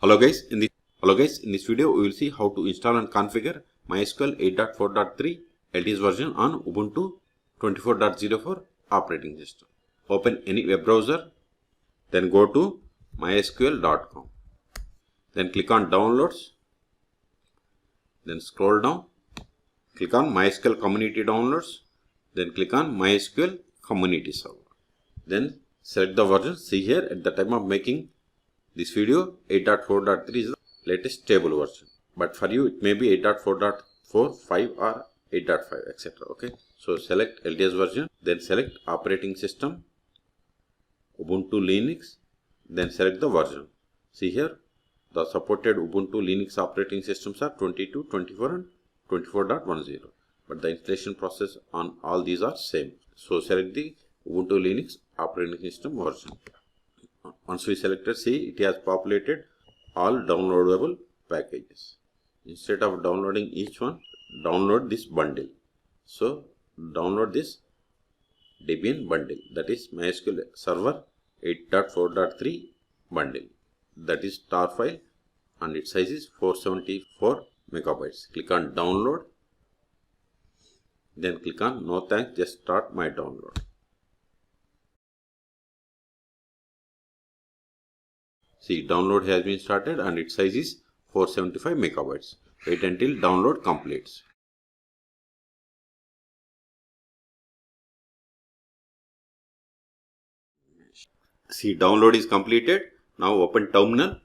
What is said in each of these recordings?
Hello guys, in this video we will see how to install and configure MySQL 8.4.3 LTS version on Ubuntu 24.04 operating system. Open any web browser, then go to mysql.com. Then click on downloads, then scroll down, click on MySQL community downloads, then click on MySQL community server. Then select the version. See here, at the time of making this video, 8.4.3 is the latest stable version. But for you, it may be 8.4.4, 5 or 8.5, etc. Okay. So select LTS version, then select operating system, Ubuntu Linux, then select the version. See here, the supported Ubuntu Linux operating systems are 22, 24 and 24.10. But the installation process on all these are same. So select the Ubuntu Linux operating system version. Once we selected, see it has populated all downloadable packages. Instead of downloading each one, download this bundle. So download this Debian bundle, that is MySQL Server 8.4.3 bundle. That is tar file and its size is 474 megabytes. Click on download, then click on no thanks, just start my download. See, download has been started and its size is 475 megabytes. Wait until download completes. See, download is completed. Now open terminal.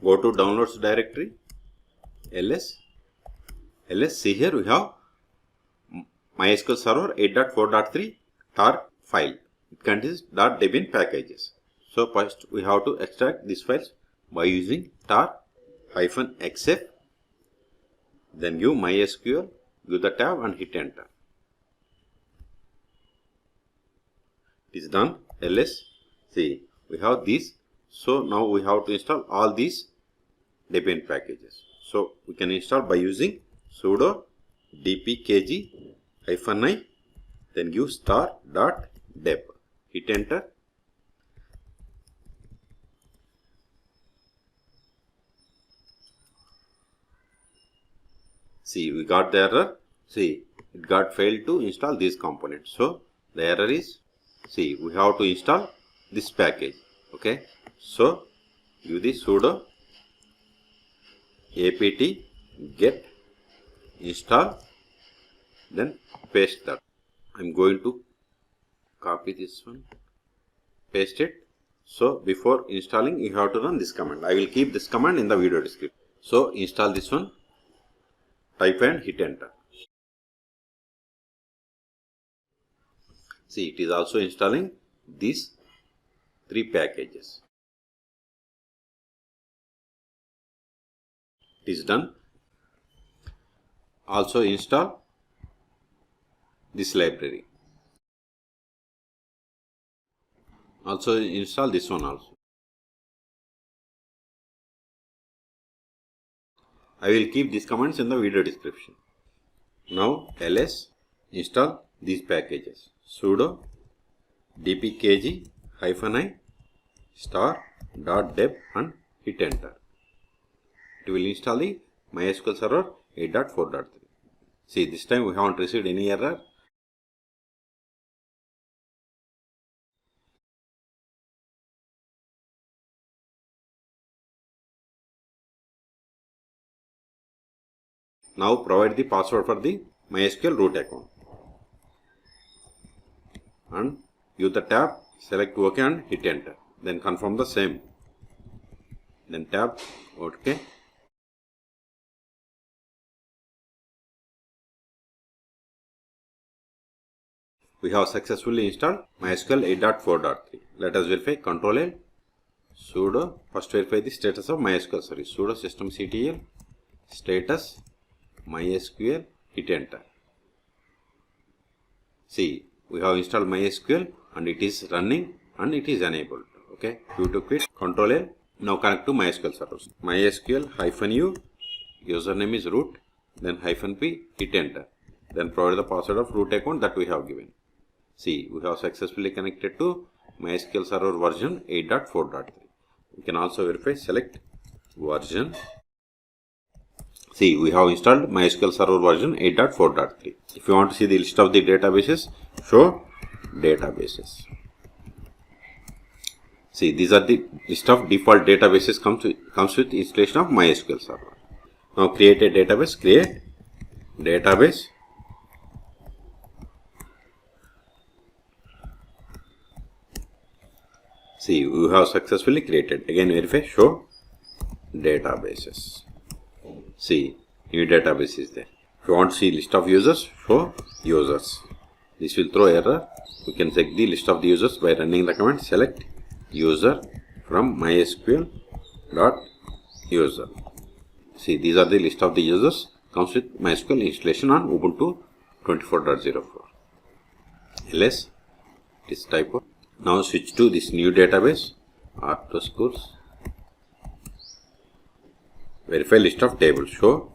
Go to downloads directory, ls. See here we have MySQL Server 8.4.3 tar file. It contains .debian packages. So first we have to extract these files by using tar-xf. Then give MySQL, give the tab and hit enter. It is done. ls. See, we have these. So now we have to install all these Debian packages. So we can install by using sudo dpkg-i, then give star.deb. Hit enter. See, we got the error. See, it got failed to install these components. So the error is, see, we have to install this package. Okay. So give the sudo apt-get install, then paste that. I'm going to copy this one, paste it. So before installing, you have to run this command. I will keep this command in the video description. So install this one, type and hit enter. See, it is also installing these 3 packages. It is done. Also install this library. Also install this one also. I will keep these commands in the video description. Now ls, install these packages. Sudo dpkg-i star.deb and hit enter. It will install the MySQL Server 8.4.3. See, this time we haven't received any error. Now provide the password for the MySQL root account. And use the tab, select OK and hit enter. Then confirm the same. Then tab, OK. We have successfully installed MySQL 8.4.3. Let us verify. Ctrl L, sudo, first verify the status of MySQL service. Sudo systemctl status MySQL, hit enter. See, we have installed MySQL and it is running and it is enabled. Okay, Q to quit, Ctrl L. Now connect to MySQL servers. MySQL -u, username is root, then -p, hit enter. Then provide the password of root account that we have given. See, we have successfully connected to MySQL Server version 8.4.3. We can also verify, select version. See, we have installed MySQL Server version 8.4.3. If you want to see the list of the databases, show databases. See, these are the list of default databases comes with installation of MySQL Server. Now create a database, create database. See, we have successfully created. Again verify, show databases. See, new database is there. If you want to see list of users, show users. This will throw error. We can check the list of the users by running the command select user from mysql.user. See, these are the list of the users comes with MySQL installation on Ubuntu 24.04 LTS. This typo. Now switch to this new database, R2 schools. Verify list of tables, show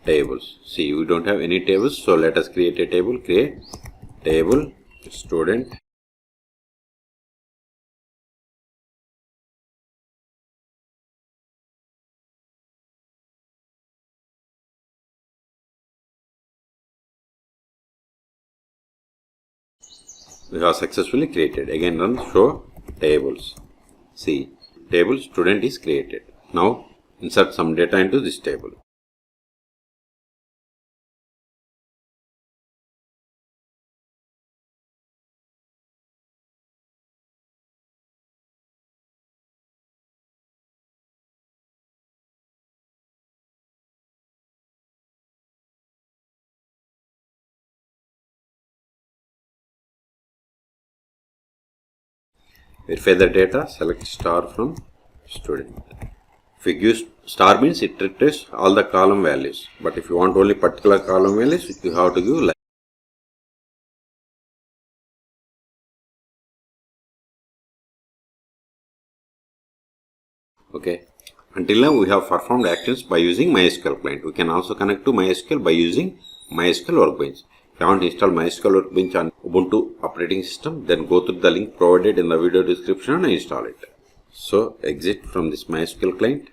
tables. See, we don't have any tables, so let us create a table. Create table student. We have successfully created. Again run, show tables. See, table student is created. Now insert some data into this table. Verify the data, select star from student. If you use star means it retrieves all the column values, but if you want only particular column values, you have to give like. Okay. Until now we have performed actions by using MySQL client. We can also connect to MySQL by using MySQL Workbench. If you want to install MySQL Workbench on Ubuntu operating system, then go through the link provided in the video description and install it. So exit from this MySQL client.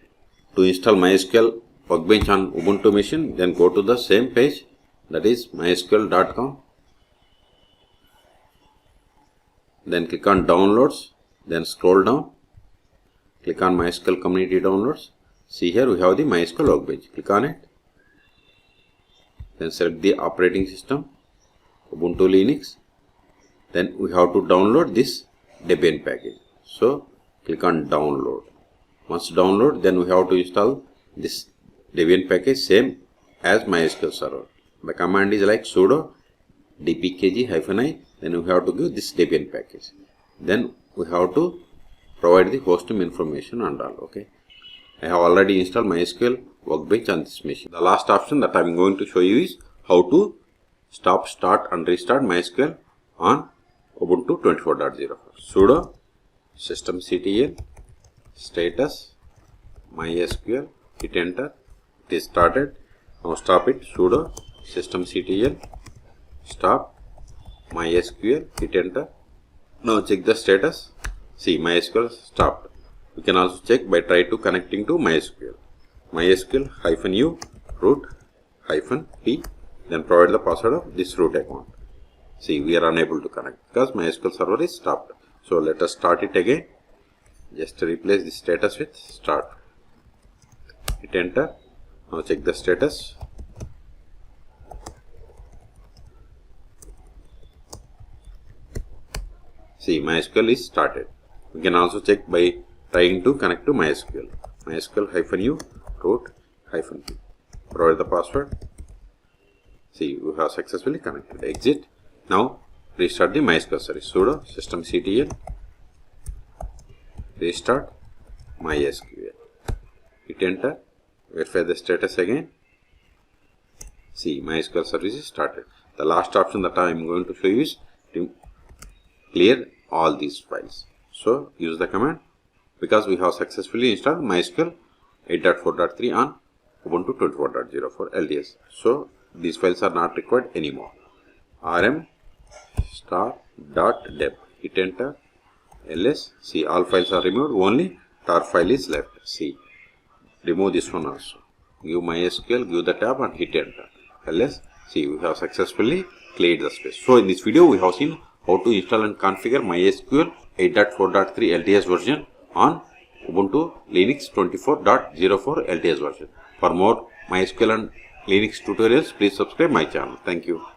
To install MySQL Workbench on Ubuntu machine, then go to the same page, that is mysql.com. Then click on downloads, then scroll down. Click on MySQL community downloads. See, here we have the MySQL Workbench. Click on it. Then select the operating system, Ubuntu Linux. Then we have to download this Debian package. So click on download. Once download, then we have to install this Debian package same as MySQL Server. The command is like sudo dpkg-i. Then we have to give this Debian package. Then we have to provide the host name information and all. Okay, I have already installed MySQL Workbench on this machine. The last option that I am going to show you is how to stop, start and restart MySQL on Ubuntu 24.04. Sudo systemctl status MySQL, hit enter. It is started. Now stop it. Sudo systemctl stop MySQL, hit enter. Now check the status. See, MySQL stopped. We can also check by try to connecting to MySQL. MySQL-u root-p, then provide the password of this root account. See, we are unable to connect because MySQL server is stopped. So let us start it again. Just replace the status with start. Hit enter. Now check the status. See, MySQL is started. We can also check by trying to connect to MySQL. MySQL-u root-p. Provide the password. See, we have successfully connected. Exit. Now restart the MySQL service. Sudo systemctl restart MySQL. Hit enter. Verify the status again. See, MySQL service is started. The last option that I am going to show you is to clear all these files. So use the command, because we have successfully installed MySQL 8.4.3 on Ubuntu 24.04 LTS. So these files are not required anymore. rm*.dev. Hit enter. ls. See, all files are removed. Only tar file is left. See, remove this one also. Give MySQL, give the tab and hit enter. Else, see, we have successfully cleared the space. So in this video, we have seen how to install and configure MySQL 8.4.3 LTS version on Ubuntu Linux 24.04 LTS version. For more MySQL and Linux tutorials, please subscribe my channel. Thank you.